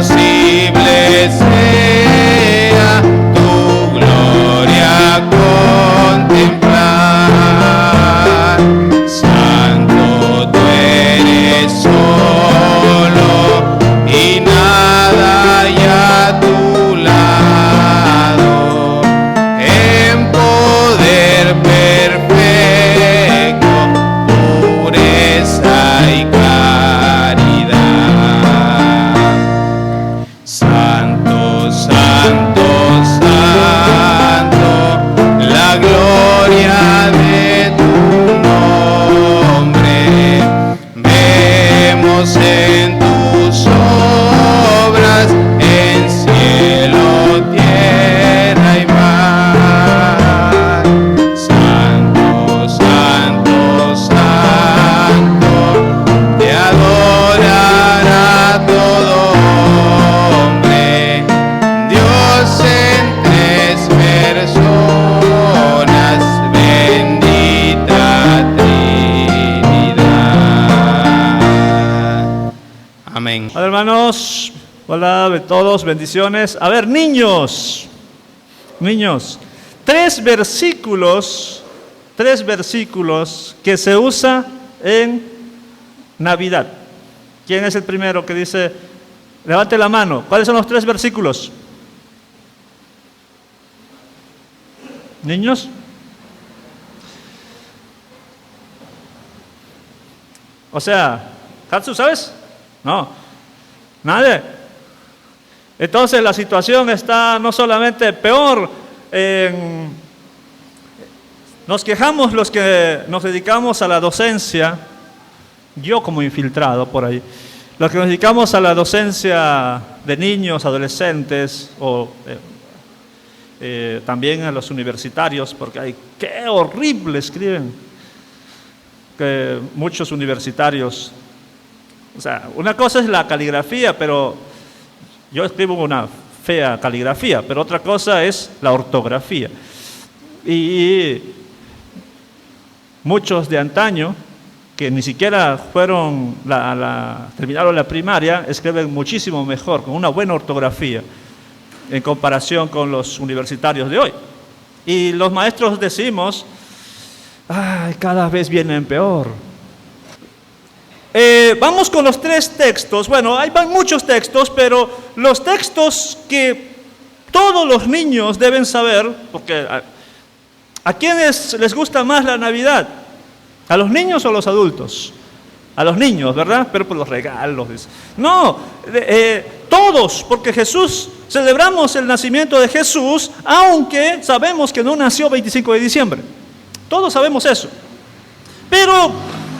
imposible sea tu gloria contemplar. Santo tú eres solo y nada hay a tu lado. En poder perfecto, pureza y caridad. Santo, santo, santo, la gloria de tu nombre. Vemos en tus obras, en cielo, tierra y mar. Santo, santo, santo, te adorará todo hombre. Dios en tres personas, bendita Trinidad. Amén. Hola, hermanos, hola a todos, bendiciones. A ver, niños, tres versículos que se usa en Navidad. ¿Quién es el primero que dice? Levante la mano. ¿Cuáles son los tres versículos? ¿Niños? O sea, Hatsu, ¿sabes? No, nadie. Entonces la situación está no solamente peor, nos quejamos los que nos dedicamos a la docencia, yo como infiltrado por ahí, los que nos dedicamos a la docencia de niños, adolescentes o también a los universitarios, porque hay qué horrible escriben que muchos universitarios. O sea, una cosa es la caligrafía, pero yo escribo una fea caligrafía, pero otra cosa es la ortografía. Y muchos de antaño, que ni siquiera terminaron la primaria, escriben muchísimo mejor, con una buena ortografía, en comparación con los universitarios de hoy. Y los maestros decimos, ay, cada vez vienen peor. Vamos con los tres textos. Bueno, hay muchos textos, pero los textos que todos los niños deben saber, porque ¿a quiénes les gusta más la Navidad? ¿A los niños o a los adultos? A los niños, ¿verdad? Pero por los regalos. No, todos, porque celebramos el nacimiento de Jesús, aunque sabemos que no nació 25 de diciembre. Todos sabemos eso. Pero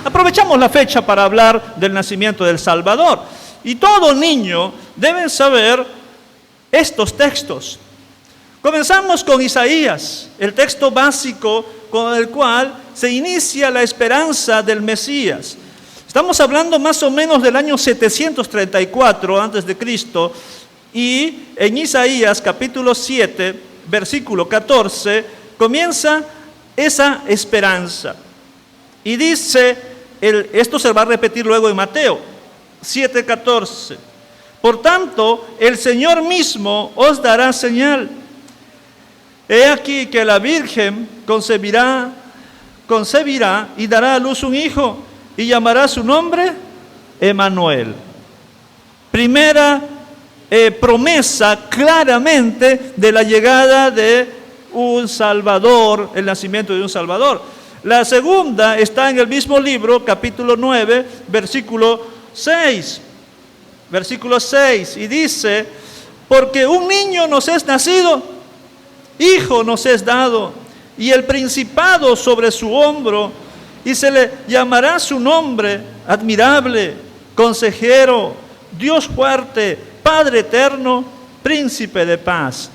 aprovechamos la fecha para hablar del nacimiento del Salvador. Y todo niño debe saber estos textos. Comenzamos con Isaías, el texto básico con el cual se inicia la esperanza del Mesías. Estamos hablando más o menos del año 734 a.C. y en Isaías capítulo 7, versículo 14, comienza esa esperanza. Y dice, esto se va a repetir luego en Mateo 7:14. Por tanto, el Señor mismo os dará señal. He aquí que la Virgen concebirá y dará a luz un hijo y llamará su nombre Emmanuel. Primera promesa claramente de la llegada de un Salvador, el nacimiento de un Salvador. La segunda está en el mismo libro, capítulo 9, versículo 6. Versículo 6, y dice, porque un niño nos es nacido, hijo nos es dado, y el principado sobre su hombro, y se le llamará su nombre, admirable, consejero, Dios fuerte, Padre eterno, príncipe de paz.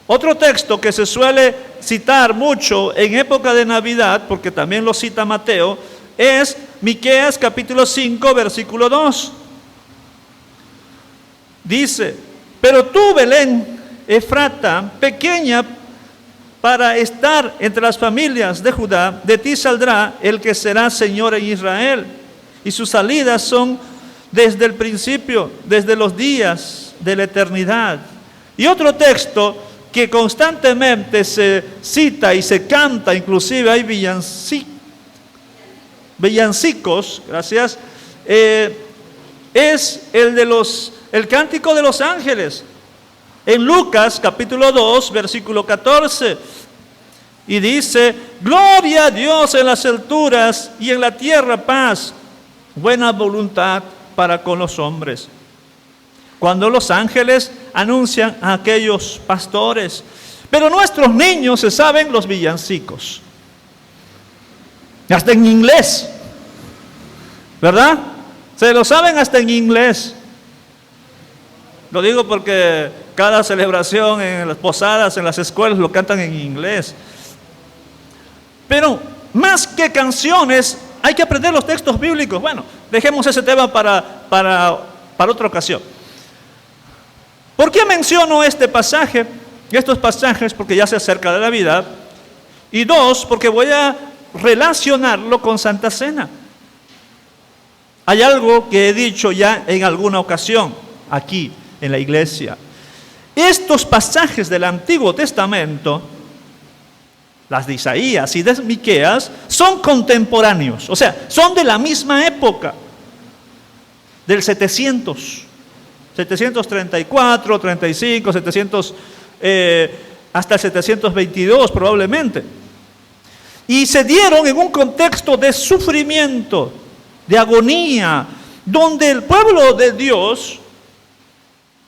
Otro texto que se suele citar mucho en época de Navidad, porque también lo cita Mateo, es Miqueas capítulo 5, versículo 2. Dice, pero tú, Belén, Efrata, pequeña para estar entre las familias de Judá, de ti saldrá el que será Señor en Israel, y sus salidas son desde el principio, desde los días de la eternidad. Y otro texto que constantemente se cita y se canta, inclusive hay villancicos, gracias, es el Cántico de los Ángeles. En Lucas capítulo 2, versículo 14, y dice: gloria a Dios en las alturas y en la tierra paz, buena voluntad para con los hombres. Cuando los ángeles anuncian a aquellos pastores. Pero nuestros niños se saben los villancicos, hasta en inglés, ¿verdad? Se lo saben hasta en inglés. Lo digo porque cada celebración en las posadas, en las escuelas, lo cantan en inglés. Pero más que canciones, hay que aprender los textos bíblicos. Bueno, dejemos ese tema para otra ocasión. ¿Por qué menciono este pasaje? Estos pasajes porque ya se acerca de la Navidad. Y dos, porque voy a relacionarlo con Santa Cena. Hay algo que he dicho ya en alguna ocasión aquí en la iglesia. Estos pasajes del Antiguo Testamento, las de Isaías y de Miqueas, son contemporáneos, o sea, son de la misma época, del 734, 35, 700, hasta el 722 probablemente. Y se dieron en un contexto de sufrimiento, de agonía, donde el pueblo de Dios,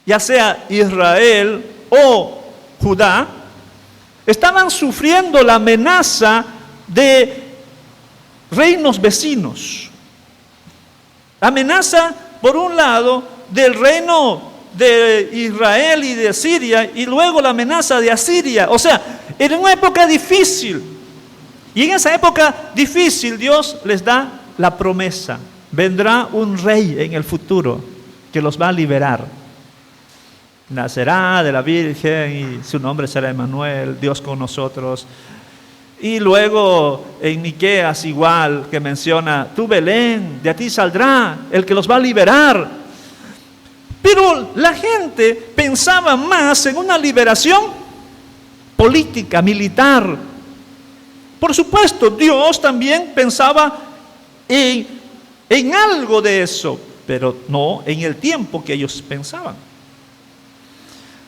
ya sea Israel o Judá, estaban sufriendo la amenaza de reinos vecinos. Amenaza, por un lado, del reino de Israel y de Siria, y luego la amenaza de Asiria. O sea, era una época difícil. Y en esa época difícil Dios les da la promesa: vendrá un rey en el futuro que los va a liberar. Nacerá de la Virgen y su nombre será Emmanuel, Dios con nosotros. Y luego en Miqueas igual, que menciona: tú Belén, de ti saldrá el que los va a liberar. Pero la gente pensaba más en una liberación política, militar. Por supuesto, Dios también pensaba en algo de eso, pero no en el tiempo que ellos pensaban.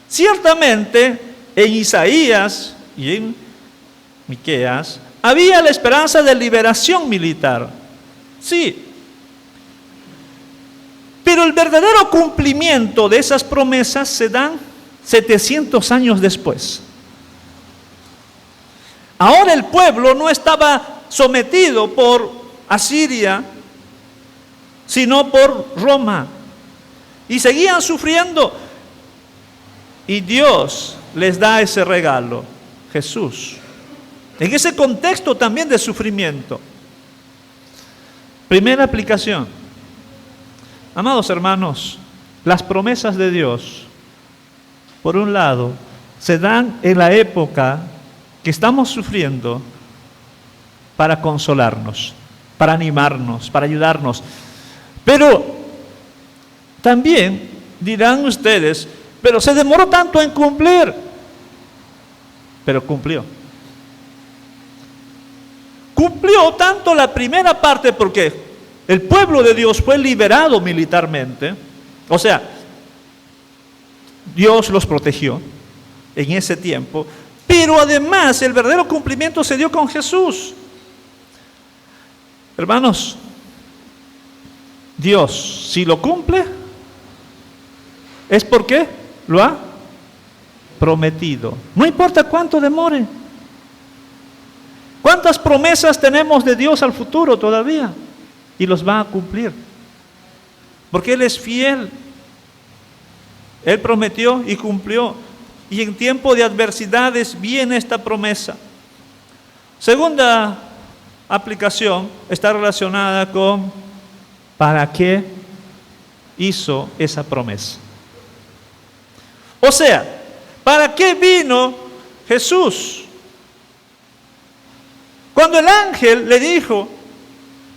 Ciertamente, en Isaías y en Miqueas había la esperanza de liberación militar. Sí. Pero el verdadero cumplimiento de esas promesas se dan 700 años después. Ahora el pueblo no estaba sometido por Asiria, sino por Roma. Y seguían sufriendo. Y Dios les da ese regalo, Jesús. En ese contexto también de sufrimiento. Primera aplicación. Amados hermanos, las promesas de Dios, por un lado, se dan en la época que estamos sufriendo para consolarnos, para animarnos, para ayudarnos. Pero también dirán ustedes: pero se demoró tanto en cumplir. Pero cumplió. Cumplió tanto la primera parte porque el pueblo de Dios fue liberado militarmente. O sea, Dios los protegió en ese tiempo. Pero además el verdadero cumplimiento se dio con Jesús. Hermanos, Dios, si lo cumple, es porque lo ha prometido. No importa cuánto demore. ¿Cuántas promesas tenemos de Dios al futuro todavía? Y los va a cumplir. Porque Él es fiel. Él prometió y cumplió. Y en tiempo de adversidades viene esta promesa. Segunda aplicación está relacionada con ¿para qué hizo esa promesa? O sea, ¿para qué vino Jesús? Cuando el ángel le dijo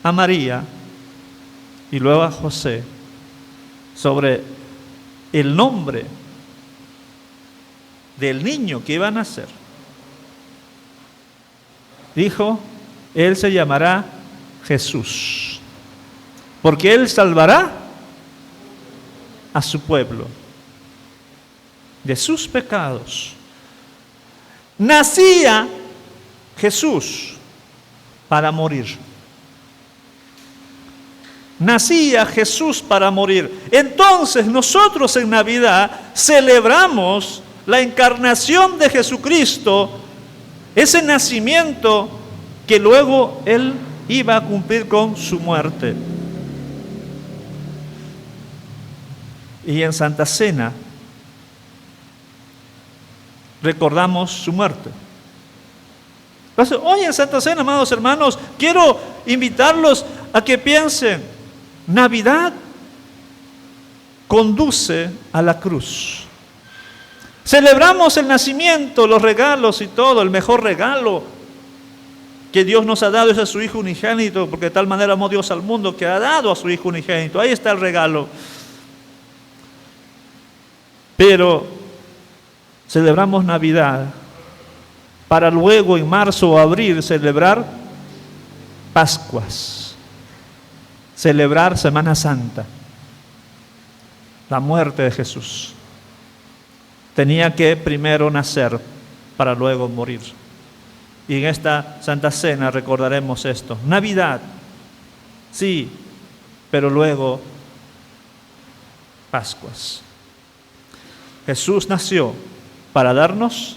a María y luego a José: sobre el nombre del niño que iba a nacer. Dijo, él se llamará Jesús, porque él salvará a su pueblo de sus pecados. Nacía Jesús para morir. Nacía Jesús para morir. Entonces nosotros en Navidad celebramos la encarnación de Jesucristo, ese nacimiento que luego Él iba a cumplir con su muerte. Y en Santa Cena recordamos su muerte. Entonces, hoy en Santa Cena, amados hermanos, quiero invitarlos a que piensen, Navidad conduce a la cruz. Celebramos el nacimiento, los regalos y todo. El mejor regalo que Dios nos ha dado es a su Hijo unigénito, porque de tal manera amó Dios al mundo que ha dado a su Hijo unigénito. Ahí está el regalo. Pero celebramos Navidad para luego en marzo o abril celebrar Pascuas, celebrar Semana Santa, la muerte de Jesús. Tenía que primero nacer para luego morir. Y en esta Santa Cena recordaremos esto. Navidad, sí, pero luego Pascuas. Jesús nació para darnos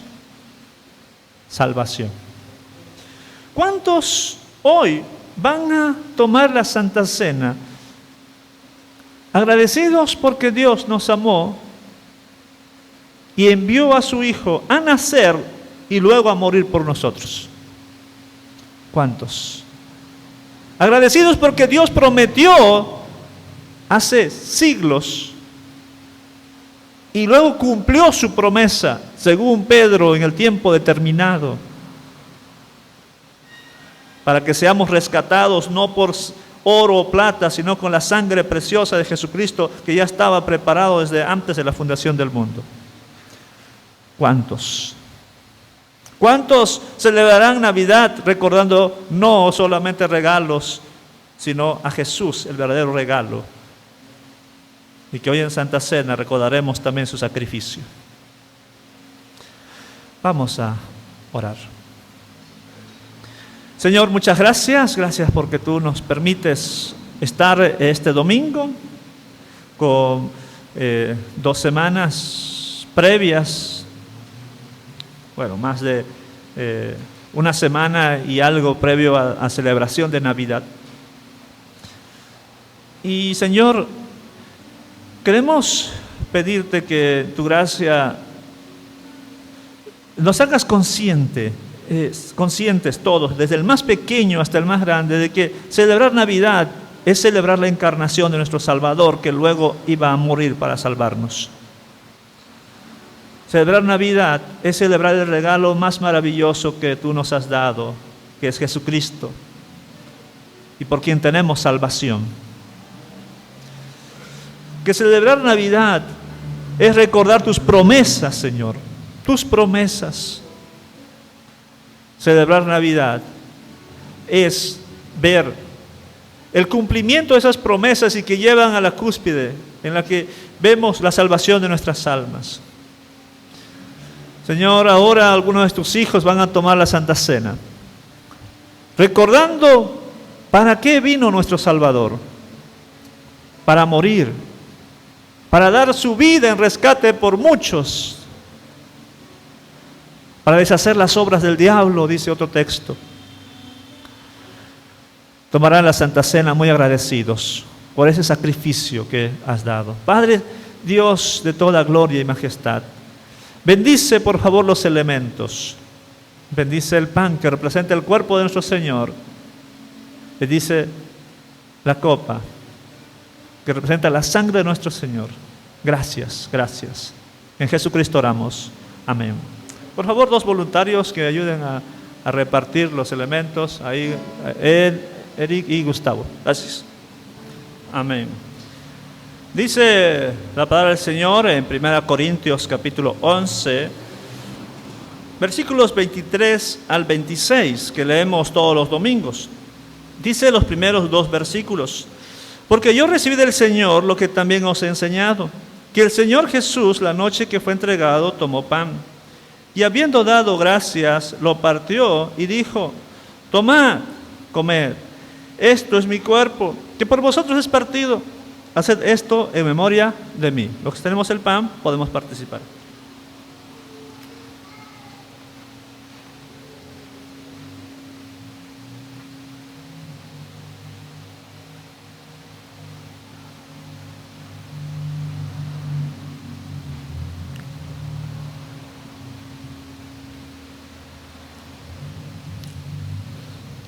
salvación. ¿Cuántos hoy van a tomar la Santa Cena agradecidos porque Dios nos amó y envió a su Hijo a nacer y luego a morir por nosotros? ¿Cuántos? Agradecidos porque Dios prometió hace siglos y luego cumplió su promesa, según Pedro, en el tiempo determinado, para que seamos rescatados no por oro o plata, sino con la sangre preciosa de Jesucristo, que ya estaba preparado desde antes de la fundación del mundo. ¿Cuántos? ¿Cuántos celebrarán Navidad recordando no solamente regalos, sino a Jesús, el verdadero regalo? Y que hoy en Santa Cena recordaremos también su sacrificio. Vamos a orar. Señor, muchas gracias. Gracias porque tú nos permites estar este domingo con 2 semanas previas. Bueno, más de una semana y algo previo a celebración de Navidad. Y Señor, queremos pedirte que tu gracia nos hagas conscientes todos, desde el más pequeño hasta el más grande, de que celebrar Navidad es celebrar la encarnación de nuestro Salvador, que luego iba a morir para salvarnos. Celebrar Navidad es celebrar el regalo más maravilloso que tú nos has dado, que es Jesucristo, y por quien tenemos salvación. Que celebrar Navidad es recordar tus promesas, Señor, tus promesas. Celebrar Navidad es ver el cumplimiento de esas promesas y que llevan a la cúspide, en la que vemos la salvación de nuestras almas. Señor, ahora algunos de tus hijos van a tomar la Santa Cena, recordando para qué vino nuestro Salvador: para morir, para dar su vida en rescate por muchos, para deshacer las obras del diablo, dice otro texto. Tomarán la Santa Cena muy agradecidos por ese sacrificio que has dado. Padre Dios de toda gloria y majestad, bendice por favor los elementos. Bendice el pan que representa el cuerpo de nuestro Señor. Bendice la copa que representa la sangre de nuestro Señor. Gracias, gracias. En Jesucristo oramos. Amén. Por favor, 2 voluntarios que ayuden a repartir los elementos. Ahí, Eric y Gustavo. Gracias. Amén. Dice la palabra del Señor en 1 Corintios capítulo 11, versículos 23 al 26, que leemos todos los domingos. Dice los primeros 2 versículos: porque yo recibí del Señor lo que también os he enseñado, que el Señor Jesús, la noche que fue entregado, tomó pan, y habiendo dado gracias, lo partió y dijo: tomad, comed, esto es mi cuerpo, que por vosotros es partido. Haced esto en memoria de mí. Los que tenemos el pan podemos participar.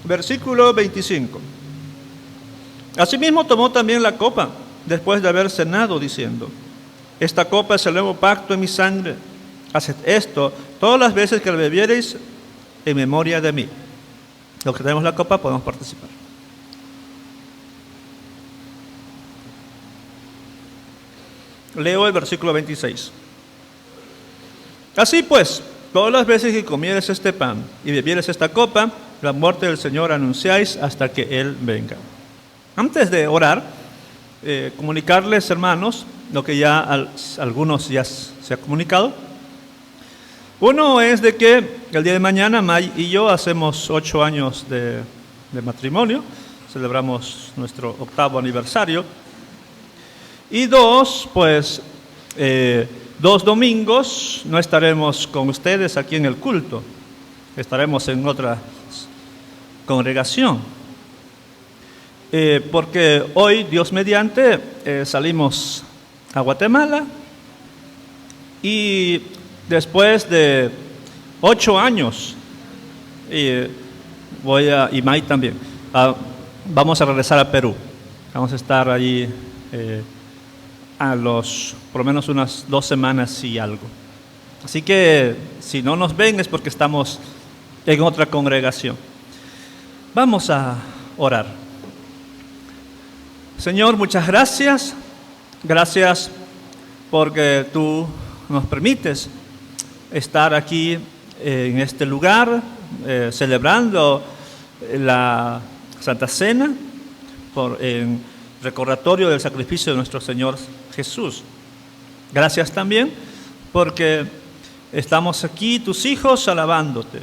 Versículo 25. Asimismo tomó también la copa, después de haber cenado, diciendo: esta copa es el nuevo pacto en mi sangre. Haced esto todas las veces que la bebiereis en memoria de mí. Los que tenemos la copa podemos participar. Leo el versículo 26. Así pues, todas las veces que comieres este pan y bebieres esta copa, la muerte del Señor anunciáis hasta que Él venga. Antes de orar, comunicarles, hermanos, lo que ya algunos ya se ha comunicado. Uno es de que el día de mañana May y yo hacemos 8 años de matrimonio, celebramos nuestro 8º aniversario. Y 2, pues 2 domingos no estaremos con ustedes aquí en el culto, estaremos en otra congregación, porque hoy, Dios mediante, salimos a Guatemala y después de 8 años, y May también, vamos a regresar a Perú. Vamos a estar allí por lo menos unas 2 semanas y algo. Así que si no nos ven es porque estamos en otra congregación. Vamos a orar. Señor, muchas gracias. Gracias porque tú nos permites estar aquí en este lugar celebrando la Santa Cena en recordatorio del sacrificio de nuestro Señor Jesús. Gracias también porque estamos aquí, tus hijos, alabándote.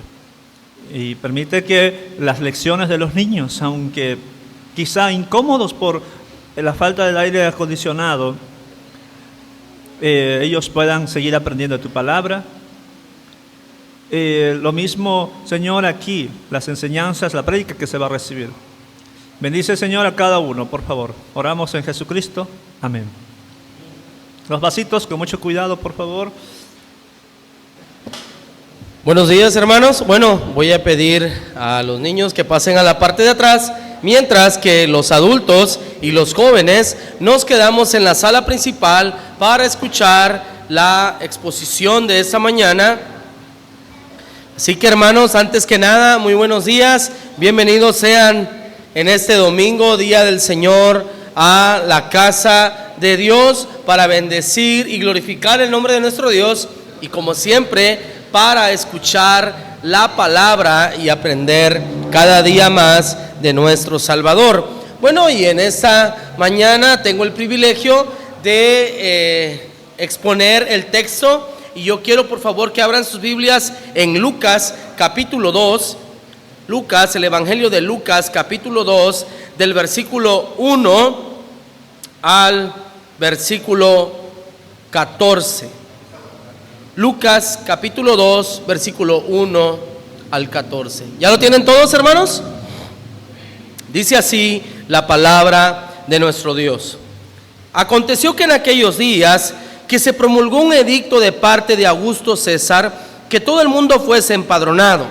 Y permite que las lecciones de los niños, aunque quizá incómodos por la falta del aire acondicionado, ellos puedan seguir aprendiendo tu palabra. Lo mismo, Señor, aquí, las enseñanzas, la prédica que se va a recibir. Bendice, Señor, a cada uno, por favor. Oramos en Jesucristo. Amén. Los vasitos, con mucho cuidado, por favor. Buenos días, hermanos. Bueno, voy a pedir a los niños que pasen a la parte de atrás, mientras que los adultos y los jóvenes nos quedamos en la sala principal para escuchar la exposición de esta mañana. Así que, hermanos, antes que nada, muy buenos días. Bienvenidos sean en este domingo, Día del Señor, a la casa de Dios para bendecir y glorificar el nombre de nuestro Dios y, como siempre, para escuchar la palabra y aprender cada día más de nuestro Salvador. Bueno, y en esta mañana tengo el privilegio de exponer el texto, y yo quiero, por favor, que abran sus Biblias en Lucas capítulo 2. Lucas, el Evangelio de Lucas capítulo 2, del versículo 1 al versículo 14. Lucas capítulo 2, versículo 1 al 14. ¿Ya lo tienen todos, hermanos? Dice así la palabra de nuestro Dios. Aconteció que en aquellos días que se promulgó un edicto de parte de Augusto César, que todo el mundo fuese empadronado.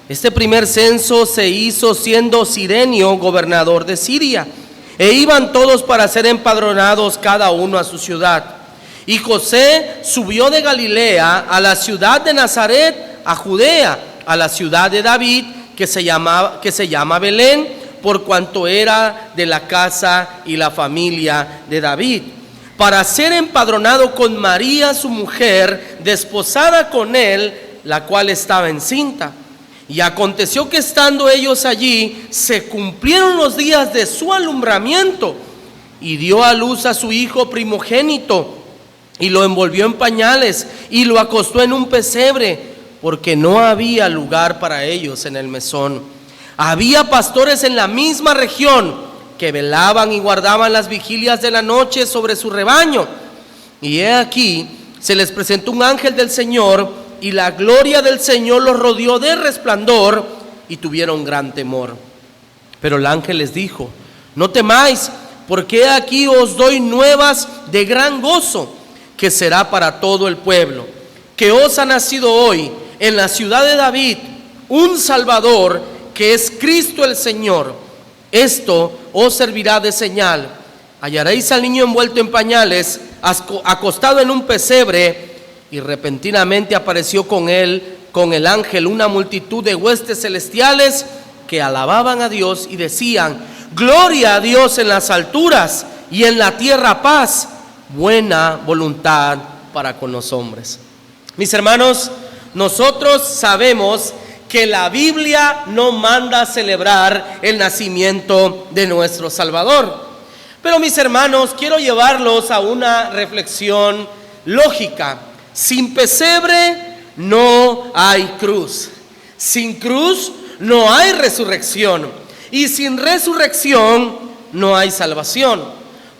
Este primer censo se hizo siendo Cirenio gobernador de Siria, e iban todos para ser empadronados cada uno a su ciudad. Y José subió de Galilea a la ciudad de Nazaret, a Judea, a la ciudad de David, que se llama Belén, por cuanto era de la casa y la familia de David, para ser empadronado con María, su mujer, desposada con él, la cual estaba encinta. Y aconteció que estando ellos allí, se cumplieron los días de su alumbramiento, y dio a luz a su hijo primogénito, y lo envolvió en pañales, y lo acostó en un pesebre, porque no había lugar para ellos en el mesón. Había pastores en la misma región, que velaban y guardaban las vigilias de la noche sobre su rebaño. Y he aquí, se les presentó un ángel del Señor, y la gloria del Señor los rodeó de resplandor, y tuvieron gran temor. Pero el ángel les dijo: no temáis, porque he aquí os doy nuevas de gran gozo, que será para todo el pueblo, que os ha nacido hoy en la ciudad de David un Salvador, que es Cristo el Señor. Esto os servirá de señal: hallaréis al niño envuelto en pañales, acostado en un pesebre. Y repentinamente apareció con el ángel, una multitud de huestes celestiales que alababan a Dios y decían: gloria a Dios en las alturas, y en la tierra paz, buena voluntad para con los hombres. Mis hermanos, nosotros sabemos que la Biblia no manda a celebrar el nacimiento de nuestro Salvador. Pero mis hermanos, quiero llevarlos a una reflexión lógica. Sin pesebre no hay cruz. Sin cruz no hay resurrección. Y sin resurrección no hay salvación.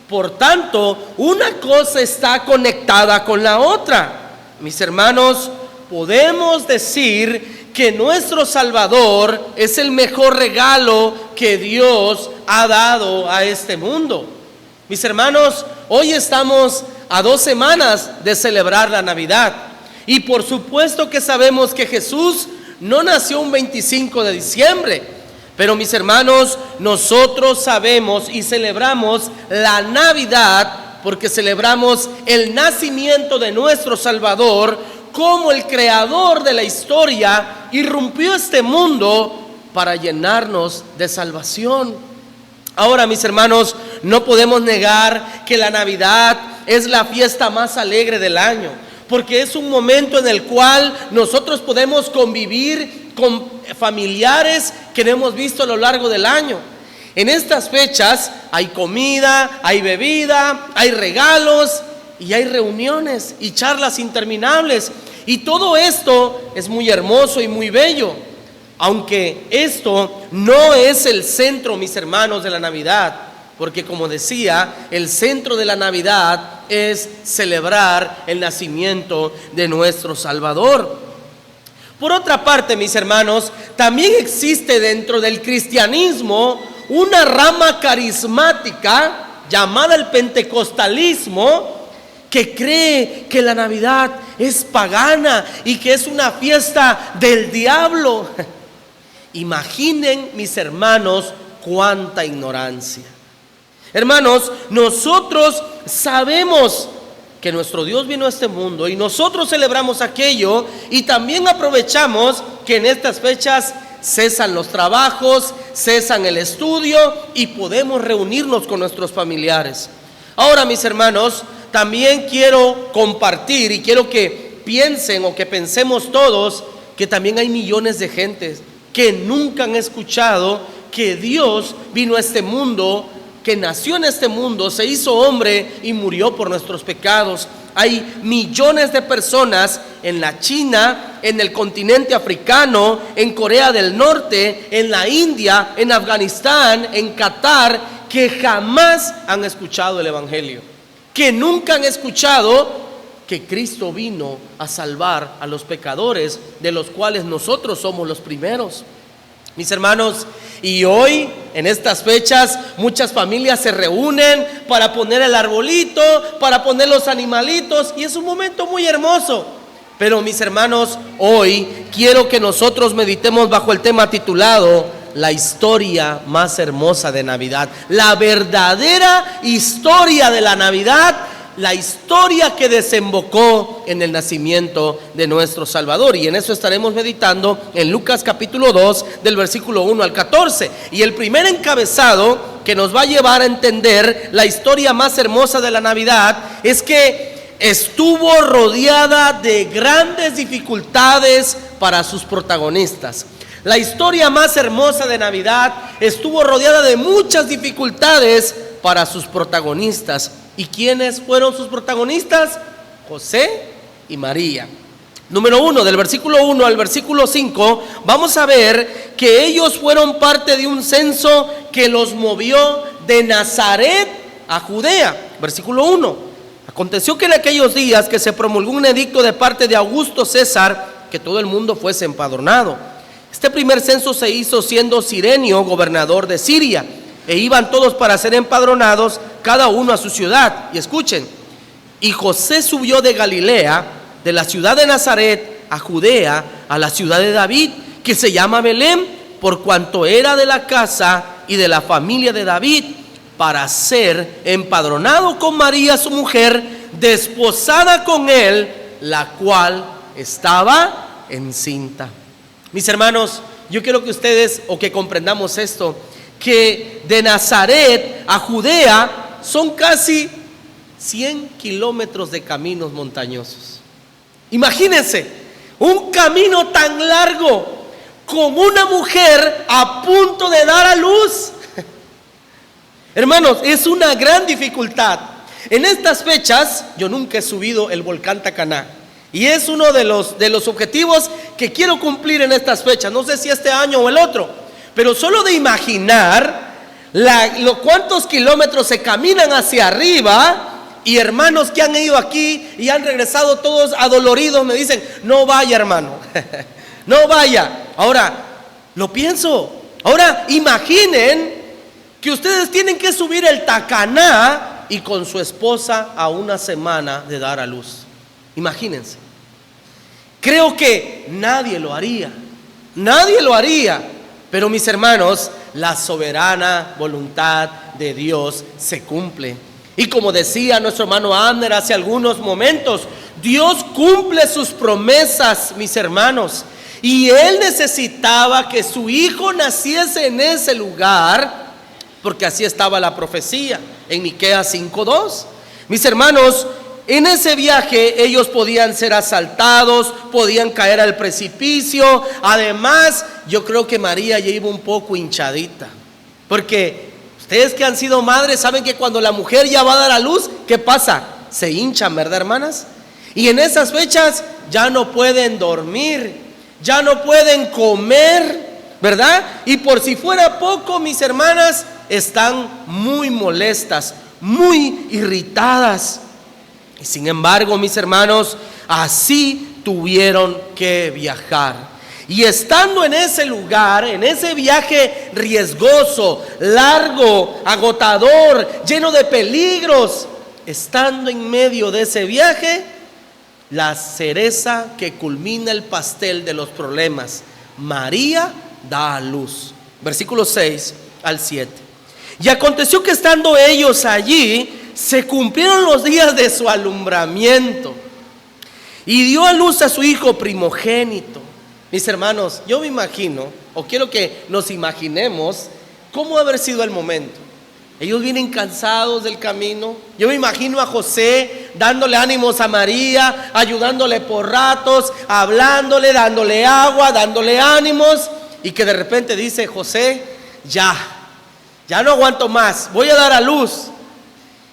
Por tanto, una cosa está conectada con la otra. Mis hermanos, podemos decir que nuestro Salvador es el mejor regalo que Dios ha dado a este mundo. Mis hermanos, hoy estamos a 2 semanas de celebrar la Navidad, y por supuesto que sabemos que Jesús no nació un 25 de diciembre, pero mis hermanos, nosotros sabemos y celebramos la Navidad porque celebramos el nacimiento de nuestro Salvador, como el creador de la historia irrumpió este mundo para llenarnos de salvación. Ahora, mis hermanos, no podemos negar que la Navidad es la fiesta más alegre del año, porque es un momento en el cual nosotros podemos convivir con familiares que no hemos visto a lo largo del año. En estas fechas hay comida, hay bebida, hay regalos y hay reuniones y charlas interminables, y todo esto es muy hermoso y muy bello. Aunque esto no es el centro, mis hermanos, de la Navidad, porque como decía, el centro de la Navidad es celebrar el nacimiento de nuestro Salvador. Por otra parte, mis hermanos, también existe dentro del cristianismo una rama carismática llamada el pentecostalismo, que cree que la Navidad es pagana y que es una fiesta del diablo. Imaginen, mis hermanos, cuánta ignorancia. Hermanos, nosotros sabemos que nuestro Dios vino a este mundo y nosotros celebramos aquello, y también aprovechamos que en estas fechas cesan los trabajos, cesan el estudio y podemos reunirnos con nuestros familiares. Ahora, mis hermanos, también quiero compartir y quiero que piensen o que pensemos todos que también hay millones de gentes que nunca han escuchado que Dios vino a este mundo, que nació en este mundo, se hizo hombre y murió por nuestros pecados. Hay millones de personas en la China, en el continente africano, en Corea del Norte, en la India, en Afganistán, en Qatar, que jamás han escuchado el Evangelio, que nunca han escuchado que Cristo vino a salvar a los pecadores, de los cuales nosotros somos los primeros. Mis hermanos, y hoy, en estas fechas, muchas familias se reúnen para poner el arbolito, para poner los animalitos, y es un momento muy hermoso. Pero mis hermanos, hoy quiero que nosotros meditemos bajo el tema titulado La historia más hermosa de Navidad. La verdadera historia de la Navidad, la historia que desembocó en el nacimiento de nuestro Salvador. Y en eso estaremos meditando en Lucas capítulo 2, del versículo 1 al 14. Y el primer encabezado que nos va a llevar a entender la historia más hermosa de la Navidad es que estuvo rodeada de grandes dificultades para sus protagonistas. La historia más hermosa de Navidad estuvo rodeada de muchas dificultades para sus protagonistas. ¿Y quiénes fueron sus protagonistas? José y María. Número 1, del versículo 1 al versículo 5, vamos a ver que ellos fueron parte de un censo que los movió de Nazaret a Judea. Versículo 1. Aconteció que en aquellos días que se promulgó un edicto de parte de Augusto César, que todo el mundo fuese empadronado. Este primer censo se hizo siendo Cirenio gobernador de Siria, e iban todos para ser empadronados, cada uno a su ciudad. Y escuchen, y José subió de Galilea, de la ciudad de Nazaret a Judea, a la ciudad de David, que se llama Belén, por cuanto era de la casa y de la familia de David, para ser empadronado con María su mujer, desposada con él, la cual estaba encinta. Mis hermanos, yo quiero que ustedes, o que comprendamos esto, que de Nazaret a Judea son casi 100 kilómetros de caminos montañosos. Imagínense, un camino tan largo con una mujer a punto de dar a luz. Hermanos, es una gran dificultad. En estas fechas, yo nunca he subido el volcán Tacaná, y es uno de los objetivos que quiero cumplir en estas fechas. No sé si este año o el otro, pero solo de imaginar cuántos kilómetros se caminan hacia arriba. Y hermanos que han ido aquí y han regresado todos adoloridos me dicen, no vaya, hermano, no vaya. Ahora, lo pienso. Ahora, imaginen que ustedes tienen que subir el Tacaná y con su esposa a una semana de dar a luz. Imagínense. Creo que nadie lo haría. Nadie lo haría. Pero mis hermanos, la soberana voluntad de Dios se cumple. Y como decía nuestro hermano Abner hace algunos momentos, Dios cumple sus promesas, mis hermanos. Y Él necesitaba que su hijo naciese en ese lugar, porque así estaba la profecía en Miqueas 5:2. Mis hermanos, en ese viaje ellos podían ser asaltados, podían caer al precipicio. Además, yo creo que María ya iba un poco hinchadita, porque ustedes que han sido madres saben que cuando la mujer ya va a dar a luz, ¿qué pasa? Se hinchan, ¿verdad, hermanas? Y en esas fechas ya no pueden dormir, ya no pueden comer, ¿verdad? Y por si fuera poco, mis hermanas están muy molestas, muy irritadas. Y sin embargo, mis hermanos, así tuvieron que viajar. Y estando en ese lugar, en ese viaje riesgoso, largo, agotador, lleno de peligros, estando en medio de ese viaje, la cereza que culmina el pastel de los problemas, María da a luz. Versículos 6 al 7. Y aconteció que estando ellos allí, se cumplieron los días de su alumbramiento, y dio a luz a su hijo primogénito. Mis hermanos, yo me imagino, o quiero que nos imaginemos cómo haber sido el momento. Ellos vienen cansados del camino. Yo me imagino a José dándole ánimos a María, ayudándole por ratos, hablándole, dándole agua, dándole ánimos, y que de repente dice José, ya no aguanto más, voy a dar a luz.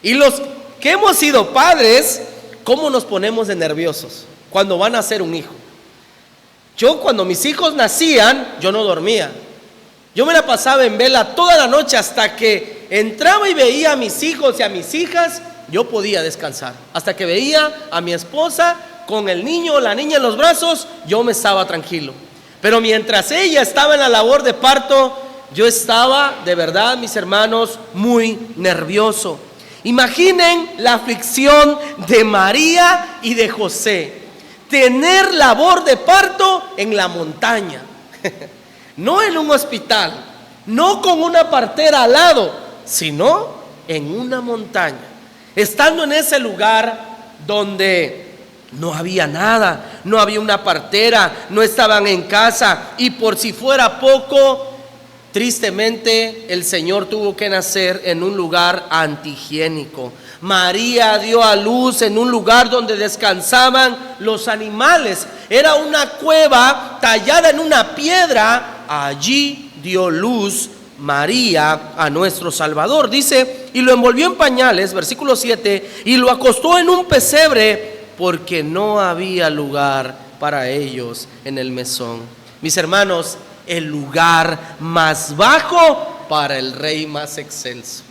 Y los que hemos sido padres, ¿cómo nos ponemos de nerviosos cuando van a ser un hijo? Yo cuando mis hijos nacían, yo no dormía. Yo me la pasaba en vela toda la noche hasta que entraba y veía a mis hijos y a mis hijas, yo podía descansar. Hasta que veía a mi esposa con el niño o la niña en los brazos, yo me estaba tranquilo. Pero mientras ella estaba en la labor de parto, yo estaba, de verdad, mis hermanos, muy nervioso. Imaginen la aflicción de María y de José. Tener labor de parto en la montaña, no en un hospital, no con una partera al lado, sino en una montaña, estando en ese lugar donde no había nada, no había una partera, no estaban en casa, y por si fuera poco, Tristemente, el Señor tuvo que nacer en un lugar antihigiénico. María dio a luz en un lugar donde descansaban los animales. Era una cueva tallada en una piedra. Allí dio luz María a nuestro Salvador. Dice, y lo envolvió en pañales, versículo 7, y lo acostó en un pesebre porque no había lugar para ellos en el mesón. Mis hermanos, el lugar más bajo para el rey más excelso.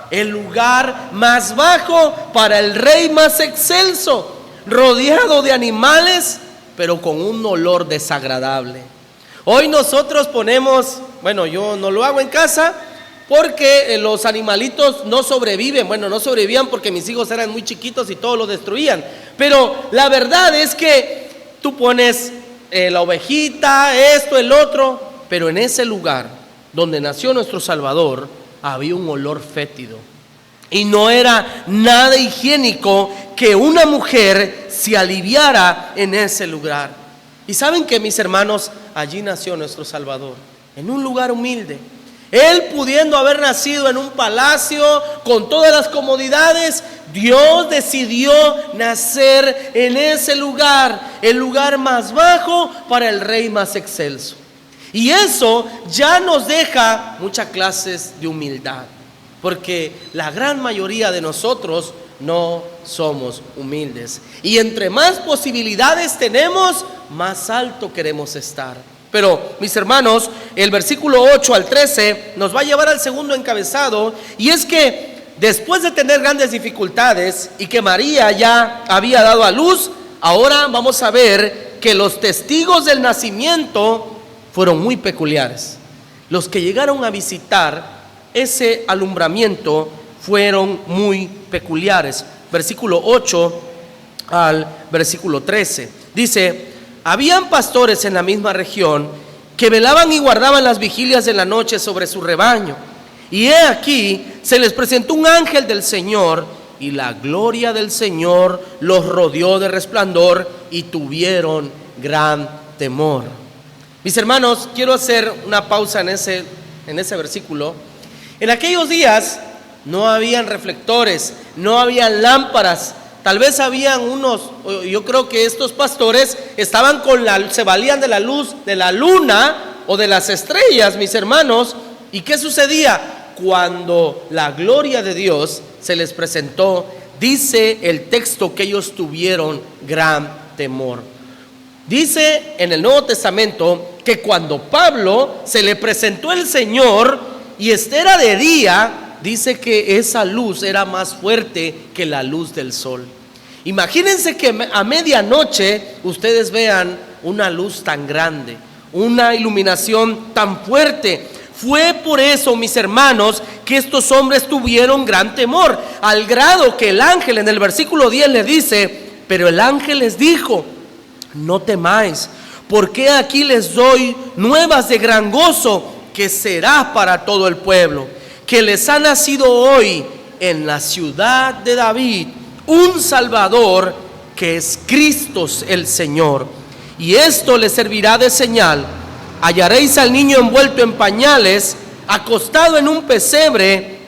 El lugar más bajo para el rey más excelso, rodeado de animales, pero con un olor desagradable. Hoy nosotros ponemos, bueno, yo no lo hago en casa porque los animalitos no sobreviven. Bueno, no sobrevivían porque mis hijos eran muy chiquitos y todos lo destruían. Pero la verdad es que tú pones la ovejita, esto, el otro, pero en ese lugar donde nació nuestro Salvador había un olor fétido. Y no era nada higiénico que una mujer se aliviara en ese lugar. Y saben que, mis hermanos, allí nació nuestro Salvador, en un lugar humilde. Él, pudiendo haber nacido en un palacio con todas las comodidades, Dios decidió nacer en ese lugar, el lugar más bajo para el rey más excelso. Y eso ya nos deja muchas clases de humildad, porque la gran mayoría de nosotros no somos humildes. Y entre más posibilidades tenemos, más alto queremos estar. Pero, mis hermanos, el versículo 8 al 13 nos va a llevar al segundo encabezado, y es que después de tener grandes dificultades y que María ya había dado a luz, ahora vamos a ver que los testigos del nacimiento fueron muy peculiares. Los que llegaron a visitar ese alumbramiento fueron muy peculiares. Versículo 8 al versículo 13. Dice: habían pastores en la misma región que velaban y guardaban las vigilias de la noche sobre su rebaño. Y he aquí, se les presentó un ángel del Señor, y la gloria del Señor los rodeó de resplandor, y tuvieron gran temor. Mis hermanos, quiero hacer una pausa en ese versículo. En aquellos días no habían reflectores, no habían lámparas. Tal vez habían yo creo que estos pastores estaban se valían de la luz de la luna o de las estrellas, mis hermanos. ¿Y qué sucedía? Cuando la gloria de Dios se les presentó, dice el texto que ellos tuvieron gran temor. Dice en el Nuevo Testamento que cuando Pablo se le presentó el Señor y era de día, dice que esa luz era más fuerte que la luz del sol. Imagínense que a medianoche ustedes vean una luz tan grande, una iluminación tan fuerte. Fue por eso, mis hermanos, que estos hombres tuvieron gran temor, al grado que el ángel en el versículo 10 le dice: pero el ángel les dijo: no temáis, porque aquí les doy nuevas de gran gozo, que será para todo el pueblo, que les ha nacido hoy en la ciudad de David un Salvador, que es Cristo el Señor. Y esto les servirá de señal: hallaréis al niño envuelto en pañales, acostado en un pesebre.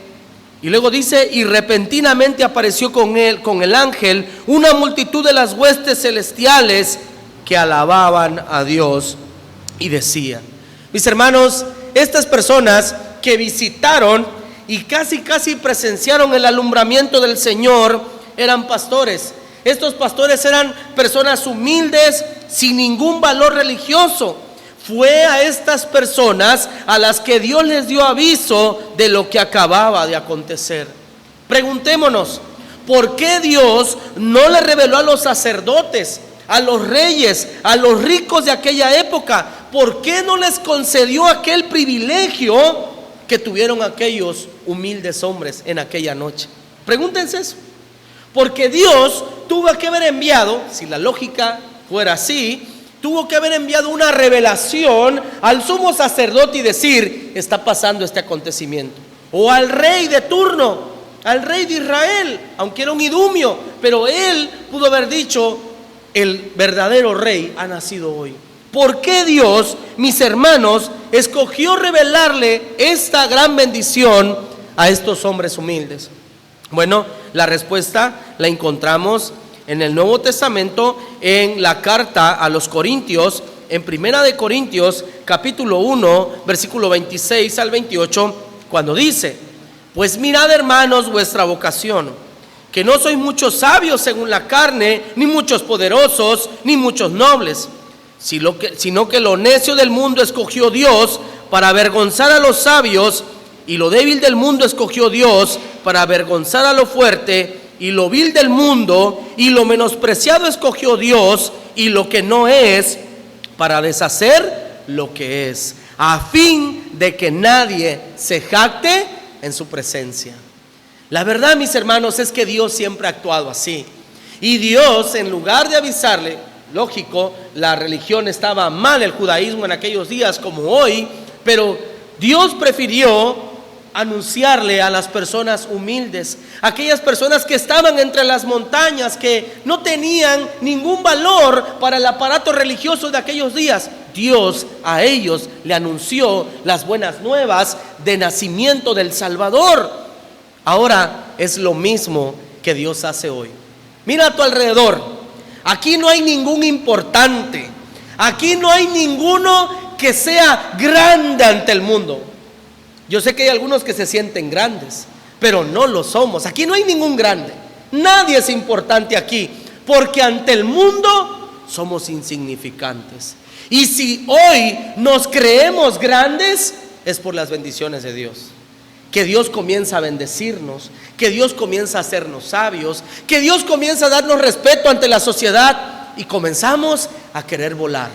Y luego dice: y repentinamente apareció con el ángel, una multitud de las huestes celestiales que alababan a Dios y decían. Mis hermanos, estas personas que visitaron y casi presenciaron el alumbramiento del Señor eran pastores. Estos pastores eran personas humildes, sin ningún valor religioso. Fue a estas personas a las que Dios les dio aviso de lo que acababa de acontecer. Preguntémonos, ¿por qué Dios no le reveló a los sacerdotes, a los reyes, a los ricos de aquella época? ¿Por qué no les concedió aquel privilegio que tuvieron aquellos humildes hombres en aquella noche? Pregúntense eso. Porque Dios tuvo que haber enviado, si la lógica fuera así, tuvo que haber enviado una revelación al sumo sacerdote y decir: está pasando este acontecimiento. O al rey de turno, al rey de Israel, aunque era un idumio, pero él pudo haber dicho: el verdadero rey ha nacido hoy. ¿por qué Dios, mis hermanos, escogió revelarle esta gran bendición a estos hombres humildes? Bueno, la respuesta la encontramos en el Nuevo Testamento, en la carta a los Corintios, en Primera de Corintios, capítulo 1, versículo 26 al 28, cuando dice: pues mirad, hermanos, vuestra vocación, que no sois muchos sabios según la carne, ni muchos poderosos, ni muchos nobles, sino que lo necio del mundo escogió Dios para avergonzar a los sabios, y lo débil del mundo escogió Dios para avergonzar a lo fuerte, y lo vil del mundo y lo menospreciado escogió Dios, y lo que no es, para deshacer lo que es, a fin de que nadie se jacte en su presencia. La verdad, mis hermanos, es que Dios siempre ha actuado así. Y Dios, en lugar de avisarle, lógico, la religión estaba mal, el judaísmo en aquellos días como hoy, pero Dios prefirió anunciarle a las personas humildes, aquellas personas que estaban entre las montañas, que no tenían ningún valor para el aparato religioso de aquellos días. Dios a ellos le anunció las buenas nuevas de nacimiento del Salvador. Ahora es lo mismo que Dios hace hoy. Mira a tu alrededor. Aquí no hay ningún importante. Aquí no hay ninguno que sea grande ante el mundo. Yo sé que hay algunos que se sienten grandes, pero no lo somos. Aquí no hay ningún grande. Nadie es importante aquí, porque ante el mundo somos insignificantes. Y si hoy nos creemos grandes, es por las bendiciones de Dios. Que Dios comienza a bendecirnos, que Dios comienza a hacernos sabios, que Dios comienza a darnos respeto ante la sociedad, y comenzamos a querer volar.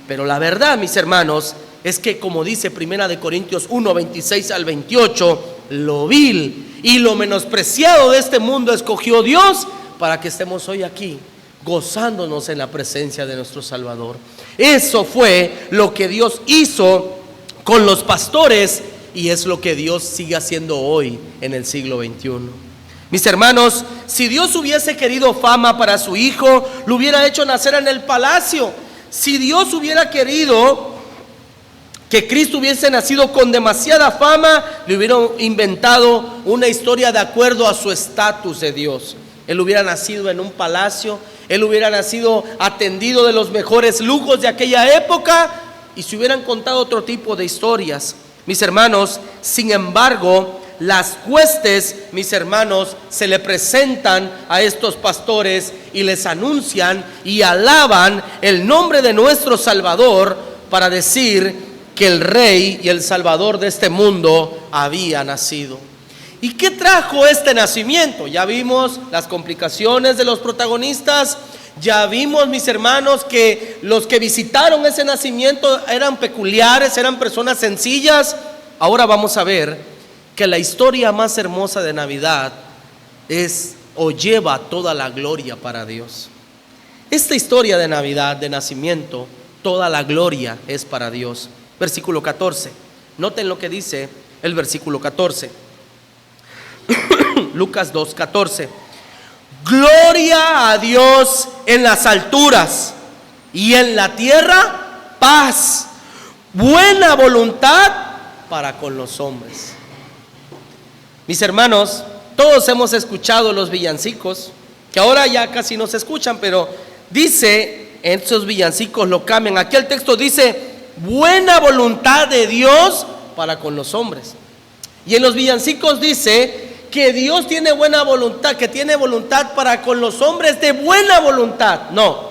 Pero la verdad, mis hermanos, es que, como dice Primera de Corintios 1, 26 al 28, lo vil y lo menospreciado de este mundo escogió Dios para que estemos hoy aquí, gozándonos en la presencia de nuestro Salvador. Eso fue lo que Dios hizo con los pastores, y es lo que Dios sigue haciendo hoy en el siglo XXI. Mis hermanos, si Dios hubiese querido fama para su hijo, lo hubiera hecho nacer en el palacio. Si Dios hubiera querido que Cristo hubiese nacido con demasiada fama, le hubiera inventado una historia de acuerdo a su estatus de Dios. Él hubiera nacido en un palacio, él hubiera nacido atendido de los mejores lujos de aquella época, y se hubieran contado otro tipo de historias. Mis hermanos, sin embargo, las huestes, mis hermanos, se le presentan a estos pastores y les anuncian y alaban el nombre de nuestro Salvador, para decir que el Rey y el Salvador de este mundo había nacido. ¿Y qué trajo este nacimiento? Ya vimos las complicaciones de los protagonistas. Ya vimos, mis hermanos, que los que visitaron ese nacimiento eran peculiares, eran personas sencillas. Ahora vamos a ver que la historia más hermosa de Navidad es o lleva toda la gloria para Dios. Esta historia de Navidad, de nacimiento, toda la gloria es para Dios. Versículo 14. Noten lo que dice el versículo 14. Lucas 2:14. Gloria a Dios en las alturas, y en la tierra paz, buena voluntad para con los hombres. Mis hermanos, todos hemos escuchado los villancicos, que ahora ya casi no se escuchan, pero dice, en esos villancicos lo cambian. Aquí el texto dice buena voluntad de Dios para con los hombres, y en los villancicos dice que Dios tiene buena voluntad, que tiene voluntad para con los hombres de buena voluntad. No,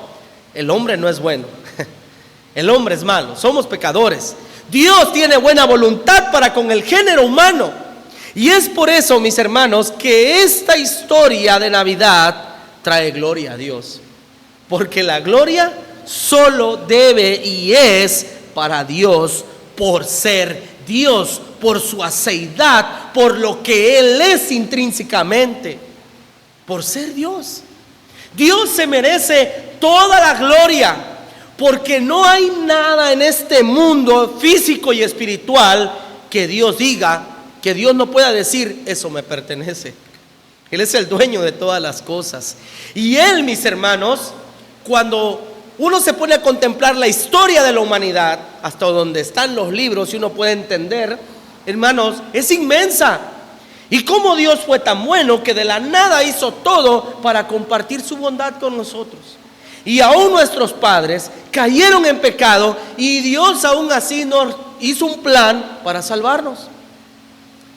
el hombre no es bueno, el hombre es malo, somos pecadores. Dios tiene buena voluntad para con el género humano, y es por eso, mis hermanos, que esta historia de Navidad trae gloria a Dios, porque la gloria solo debe y es para Dios, por ser Dios, por su aceidad, por lo que Él es intrínsecamente, por ser Dios. Dios se merece toda la gloria, porque no hay nada en este mundo físico y espiritual que Dios diga, que Dios no pueda decir, eso me pertenece. Él es el dueño de todas las cosas. Y Él, mis hermanos, cuando uno se pone a contemplar la historia de la humanidad, hasta donde están los libros y uno puede entender, hermanos, es inmensa. Y cómo Dios fue tan bueno que de la nada hizo todo para compartir su bondad con nosotros. Y aún nuestros padres cayeron en pecado y Dios aún así nos hizo un plan para salvarnos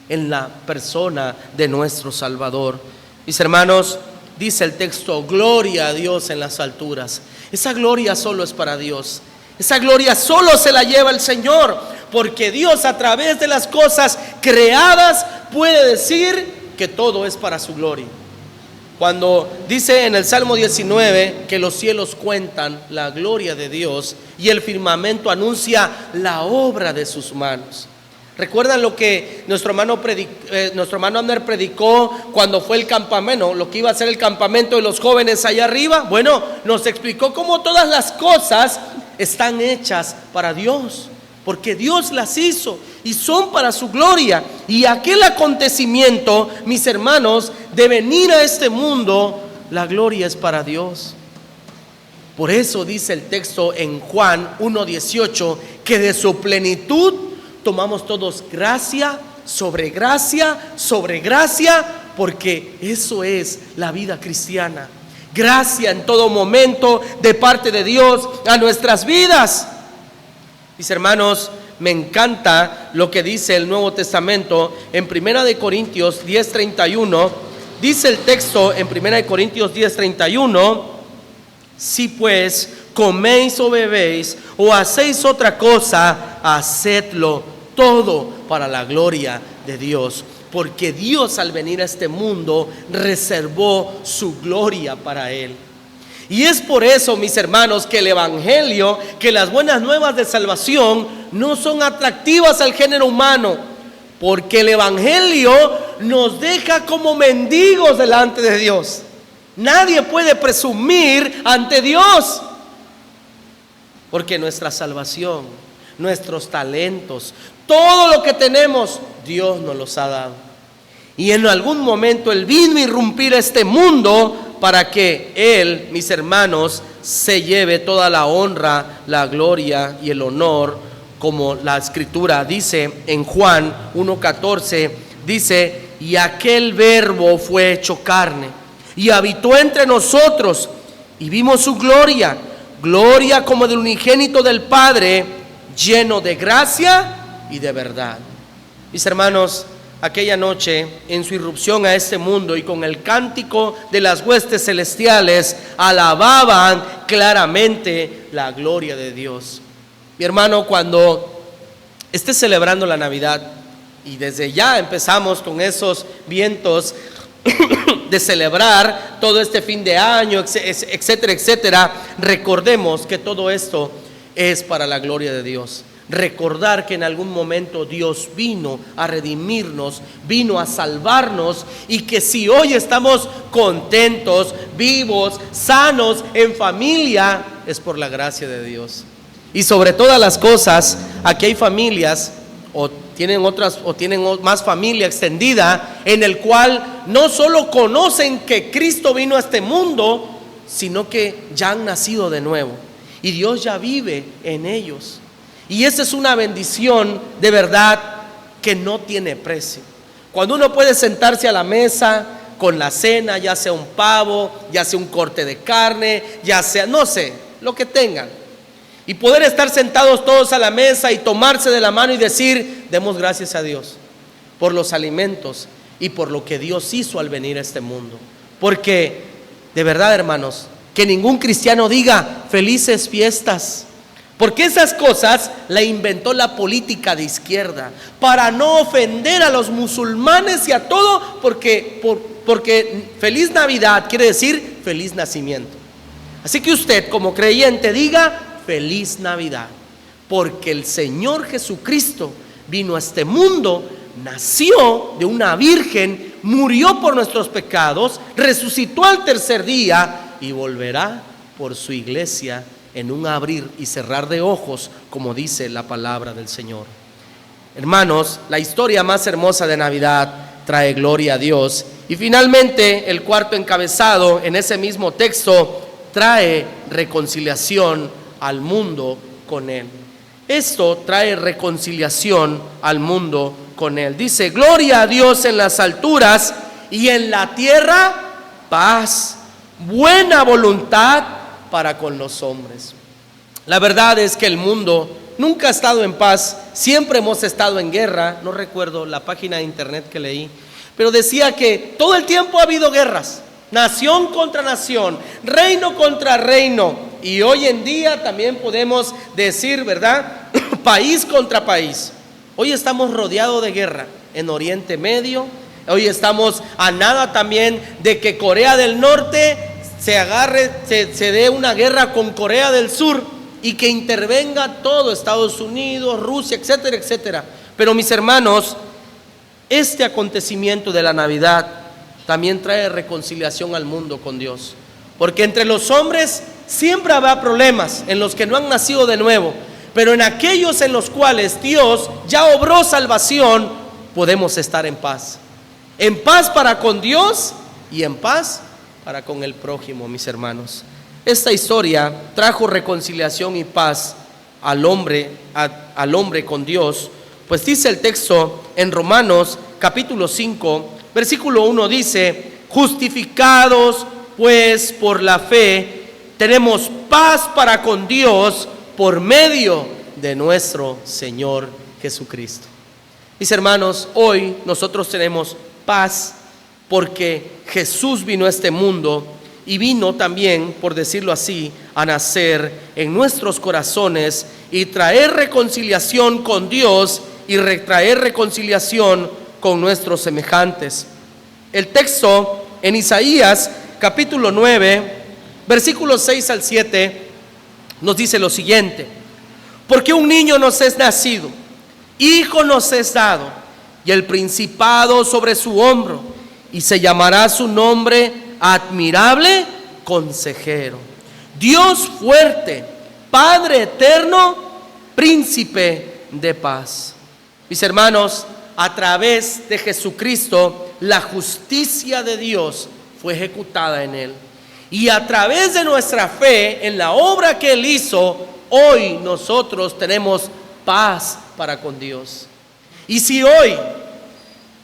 en la persona de nuestro Salvador. Mis hermanos, dice el texto, gloria a Dios en las alturas. Esa gloria solo es para Dios. Esa gloria solo se la lleva el Señor, porque Dios a través de las cosas creadas puede decir que todo es para su gloria. Cuando dice en el Salmo 19 que los cielos cuentan la gloria de Dios y el firmamento anuncia la obra de sus manos. ¿Recuerdan lo que nuestro hermano Abner predicó cuando fue el campamento, lo que iba a ser el campamento de los jóvenes allá arriba? Bueno, nos explicó cómo todas las cosas están hechas para Dios, porque Dios las hizo y son para su gloria. Y aquel acontecimiento, mis hermanos, de venir a este mundo, la gloria es para Dios. Por eso dice el texto en Juan 1:18 que de su plenitud tomamos todos gracia sobre gracia sobre gracia, porque eso es la vida cristiana. Gracia en todo momento de parte de Dios a nuestras vidas. Mis hermanos, me encanta lo que dice el Nuevo Testamento en 1 de Corintios 10:31. Dice el texto en 1 de Corintios 10:31: si pues coméis o bebéis o hacéis otra cosa, hacedlo todo para la gloria de Dios. Porque Dios al venir a este mundo reservó su gloria para Él. Y es por eso, mis hermanos, que el evangelio, que las buenas nuevas de salvación no son atractivas al género humano, porque el evangelio nos deja como mendigos delante de Dios. Nadie puede presumir ante Dios, porque nuestra salvación, nuestros talentos, todo lo que tenemos, Dios nos los ha dado. Y en algún momento Él vino a irrumpir a este mundo para que Él, mis hermanos, se lleve toda la honra, la gloria y el honor, como la Escritura dice en Juan 1:14, dice: y aquel verbo fue hecho carne y habitó entre nosotros y vimos su gloria, gloria como del unigénito del Padre, lleno de gracia y de verdad. Mis hermanos, aquella noche, en su irrupción a este mundo y con el cántico de las huestes celestiales, alababan claramente la gloria de Dios. Mi hermano, cuando estés celebrando la Navidad, y desde ya empezamos con esos vientos de celebrar todo este fin de año, etcétera, etcétera, recordemos que todo esto es para la gloria de Dios. Recordar que en algún momento Dios vino a redimirnos, vino a salvarnos, y que si hoy estamos contentos, vivos, sanos, en familia, es por la gracia de Dios. Y sobre todas las cosas, aquí hay familias o tienen más familia extendida, en el cual no solo conocen que Cristo vino a este mundo, sino que ya han nacido de nuevo y Dios ya vive en ellos. Y esa es una bendición de verdad que no tiene precio. Cuando uno puede sentarse a la mesa con la cena, ya sea un pavo, ya sea un corte de carne, ya sea, no sé, lo que tengan, y poder estar sentados todos a la mesa y tomarse de la mano y decir: demos gracias a Dios por los alimentos y por lo que Dios hizo al venir a este mundo. Porque de verdad, hermanos, que ningún cristiano diga felices fiestas, porque esas cosas la inventó la política de izquierda para no ofender a los musulmanes y a todo, porque feliz Navidad quiere decir feliz nacimiento. Así que usted, como creyente, diga feliz Navidad, porque el Señor Jesucristo vino a este mundo, nació de una virgen, murió por nuestros pecados, resucitó al tercer día y volverá por su iglesia en un abrir y cerrar de ojos, como dice la palabra del Señor. Hermanos, la historia más hermosa de Navidad trae gloria a Dios. Y finalmente, el cuarto encabezado en ese mismo texto trae reconciliación al mundo con Él. Esto trae reconciliación al mundo con Él. Dice: gloria a Dios en las alturas y en la tierra paz, buena voluntad para con los hombres. La verdad es que el mundo nunca ha estado en paz, siempre hemos estado en guerra. No recuerdo la página de internet que leí, pero decía que todo el tiempo ha habido guerras, nación contra nación, reino contra reino, y hoy en día también podemos decir, ¿verdad?, país contra país. Hoy estamos rodeados de guerra en Oriente Medio. Hoy estamos a nada también de que Corea del Norte se dé una guerra con Corea del Sur y que intervenga todo, Estados Unidos, Rusia, etcétera, etcétera. Pero mis hermanos, este acontecimiento de la Navidad también trae reconciliación al mundo con Dios, porque entre los hombres siempre habrá problemas, en los que no han nacido de nuevo, pero en aquellos en los cuales Dios ya obró salvación, podemos estar en paz para con Dios y en paz para con el prójimo, mis hermanos. Esta historia trajo reconciliación y paz al hombre con Dios, pues dice el texto en Romanos capítulo 5, versículo 1, dice: justificados pues por la fe, tenemos paz para con Dios por medio de nuestro Señor Jesucristo. Mis hermanos, hoy nosotros tenemos paz porque Jesús vino a este mundo y vino también, por decirlo así, a nacer en nuestros corazones y traer reconciliación con Dios y traer reconciliación con nuestros semejantes. El texto en Isaías capítulo 9, versículos 6 al 7, nos dice lo siguiente: porque un niño nos es nacido, hijo nos es dado, y el principado sobre su hombro, y se llamará su nombre admirable consejero, Dios fuerte, Padre eterno, príncipe de paz. Mis hermanos, a través de Jesucristo, la justicia de Dios fue ejecutada en Él. Y a través de nuestra fe en la obra que Él hizo, hoy nosotros tenemos paz para con Dios. Y si hoy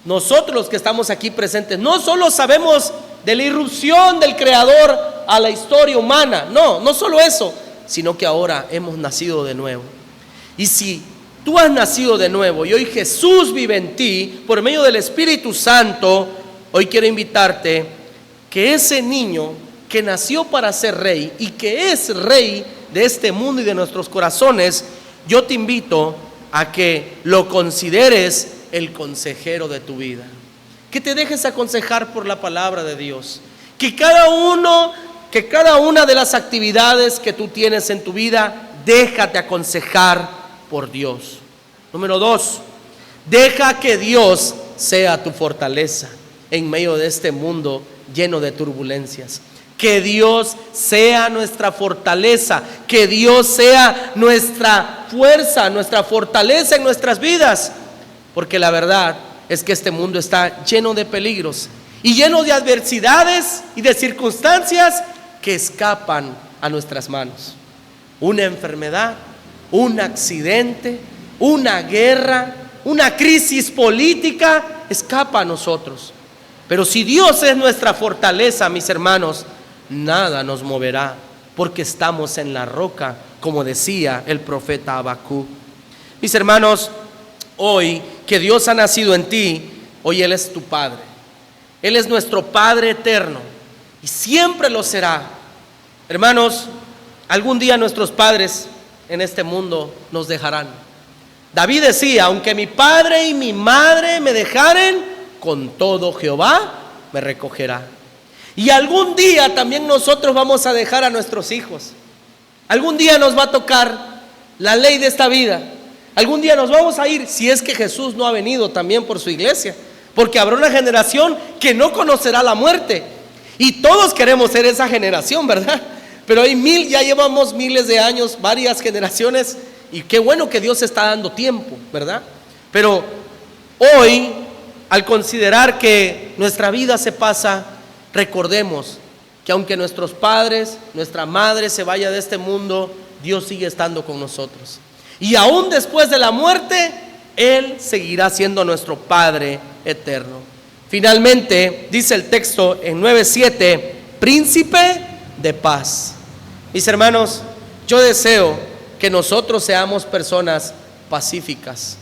nosotros que estamos aquí presentes no solo sabemos de la irrupción del Creador a la historia humana, no solo eso, sino que ahora hemos nacido de nuevo. Y si tú has nacido de nuevo y hoy Jesús vive en ti por medio del Espíritu Santo, hoy quiero invitarte que ese niño que nació para ser rey y que es rey de este mundo y de nuestros corazones, yo te invito a que lo consideres el consejero de tu vida, que te dejes aconsejar por la palabra de Dios, que cada una de las actividades que tú tienes en tu vida, déjate aconsejar por Dios. Número 2, deja que Dios sea tu fortaleza en medio de este mundo lleno de turbulencias. Que Dios sea nuestra fortaleza, que Dios sea nuestra fuerza, nuestra fortaleza en nuestras vidas, porque la verdad es que este mundo está lleno de peligros y lleno de adversidades y de circunstancias que escapan a nuestras manos. Una enfermedad, un accidente, una guerra, una crisis política escapa a nosotros. Pero si Dios es nuestra fortaleza, mis hermanos, nada nos moverá, porque estamos en la roca, como decía el profeta Habacuc. Mis hermanos, hoy que Dios ha nacido en ti, hoy Él es tu Padre. Él es nuestro Padre eterno y siempre lo será. Hermanos, algún día nuestros padres en este mundo nos dejarán. David decía: aunque mi padre y mi madre me dejaren, con todo Jehová me recogerá. Y algún día también nosotros vamos a dejar a nuestros hijos. Algún día nos va a tocar la ley de esta vida. Algún día nos vamos a ir, si es que Jesús no ha venido también por su iglesia, porque habrá una generación que no conocerá la muerte. Y todos queremos ser esa generación, ¿verdad? Pero ya llevamos miles de años, varias generaciones, y qué bueno que Dios está dando tiempo, ¿verdad? Pero hoy, al considerar que nuestra vida se pasa, recordemos que aunque nuestros padres, nuestra madre se vaya de este mundo, Dios sigue estando con nosotros. Y aún después de la muerte, Él seguirá siendo nuestro Padre eterno. Finalmente, dice el texto en 9:7, príncipe de paz. Mis hermanos, yo deseo que nosotros seamos personas pacíficas,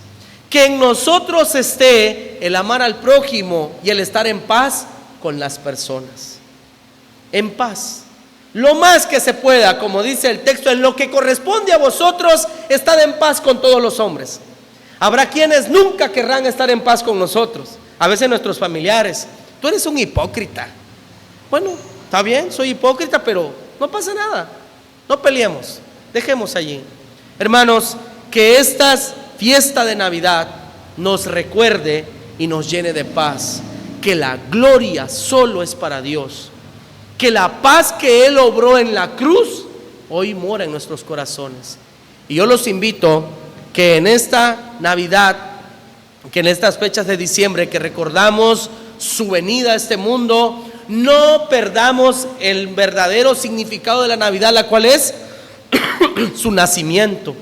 que en nosotros esté el amar al prójimo y el estar en paz con las personas. En paz, lo más que se pueda, como dice el texto, en lo que corresponde a vosotros, estad en paz con todos los hombres. Habrá quienes nunca querrán estar en paz con nosotros, a veces nuestros familiares. Tú eres un hipócrita. Bueno, está bien, soy hipócrita, pero no pasa nada, no peleemos, dejemos allí. Hermanos, que esta fiesta de Navidad nos recuerde y nos llene de paz, que la gloria solo es para Dios, que la paz que Él obró en la cruz hoy mora en nuestros corazones. Y yo los invito que en esta Navidad, que en estas fechas de diciembre que recordamos su venida a este mundo, no perdamos el verdadero significado de la Navidad, la cual es su nacimiento.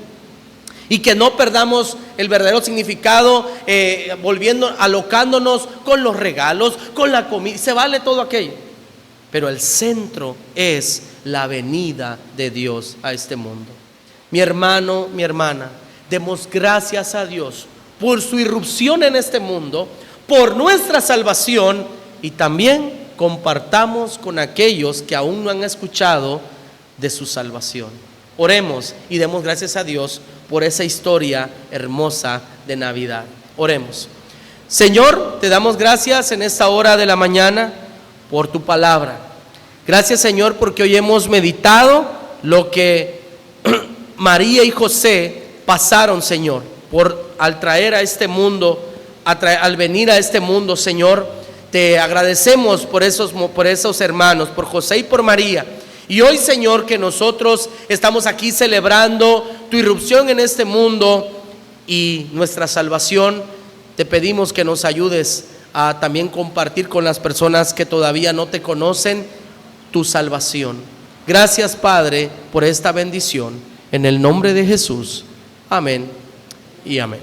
Y que no perdamos el verdadero significado alocándonos con los regalos, con la comida. Se vale todo aquello, pero el centro es la venida de Dios a este mundo. Mi hermano, mi hermana, demos gracias a Dios por su irrupción en este mundo, por nuestra salvación, y también compartamos con aquellos que aún no han escuchado de su salvación. Oremos y demos gracias a Dios por esa historia hermosa de Navidad. Oremos. Señor, te damos gracias en esta hora de la mañana por tu palabra. Gracias, Señor, porque hoy hemos meditado lo que María y José pasaron, Señor, al traer a este mundo, al venir a este mundo, Señor. Te agradecemos por esos hermanos, por José y por María. Y hoy, Señor, que nosotros estamos aquí celebrando tu irrupción en este mundo y nuestra salvación, te pedimos que nos ayudes a también compartir con las personas que todavía no te conocen tu salvación. Gracias, Padre, por esta bendición. En el nombre de Jesús. Amén y amén.